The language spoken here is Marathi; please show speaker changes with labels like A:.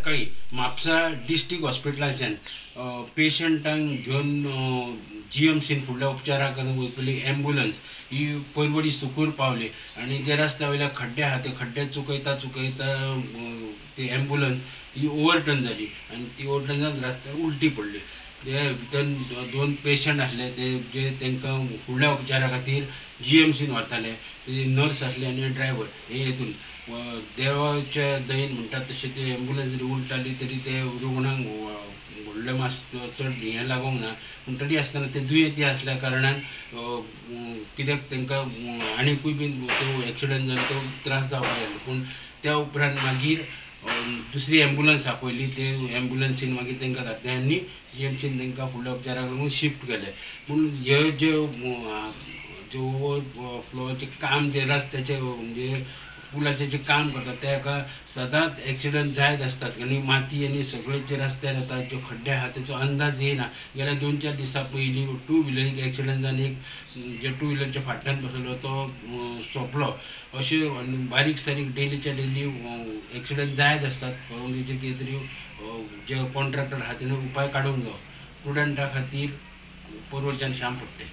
A: सकाळी म्हापसा डिस्ट्रिक्ट हॉस्पिटलाच्यान पेशंटांक घेवन GMCन फुडल्या उपचाराक वयतली ॲम्ब्युलन्स ही परवडी सुकूर पावली आणि ते रस्त्या वयल्या खड्डे आहा ते खड्डे चुकयता ती ॲम्ब्युलन्स ही ओवरटर्न जाली आणि ती ओवरटर्न जावन रस्त्यार उलटी पडली. ते भितर 2 पेशंट आसले जे तांकां फुडल्या उपचारा खातीर GMCन व्हरताले. ते नर्स आसले आनी ड्रायव्हर हे हेतून देवाच्या दयेन म्हणटात तशें ते ॲम्ब्युलन्स जरी उलटाली तरी ते रुग्णांक व्हडले मात चड हें लागोंक ना. पूण तरी आसतना ते दुयेंती आसल्या कारणान कित्याक तांकां आनीकूय बीन तो एक्सिडंट जावन तो त्रास जावपाक लागलो. पूण त्या उपरांत मागीर दुसरी ॲम्ब्युलन्स आपयली. ते ॲम्ब्युलन्सीन मागीर तांकां घातलें आनी GMCन तांकां फुडल्या उपचाराक लागून शिफ्ट केलें. पूण जे ओवरफ्लोचे काम जे रस्त्याचे म्हणजे पुलाचे जे काम करतात तेका सदांच एक्सिडंट जायत आसतात आनी माती आनी सगळे जे रस्त्यार येतात जे खड्डे आहा तेचो अंदाज येयना. गेल्या 2-4 दिसां पयलीं 2 व्हिलरीक एक्सिडंट जावन एक जे 2 व्हिलरच्या फाटल्यान बसलो तो सोंपलो. अशे बारीक सारीक डेलीच्या डेली एक्सिडंट जायत आसतात. हेजे कितें तरी जे कॉन्ट्रॅक्टर आहा तेणें उपाय काडूंक जायो. स्टुडंटा खातीर परवडच्यान श्याम पडटे.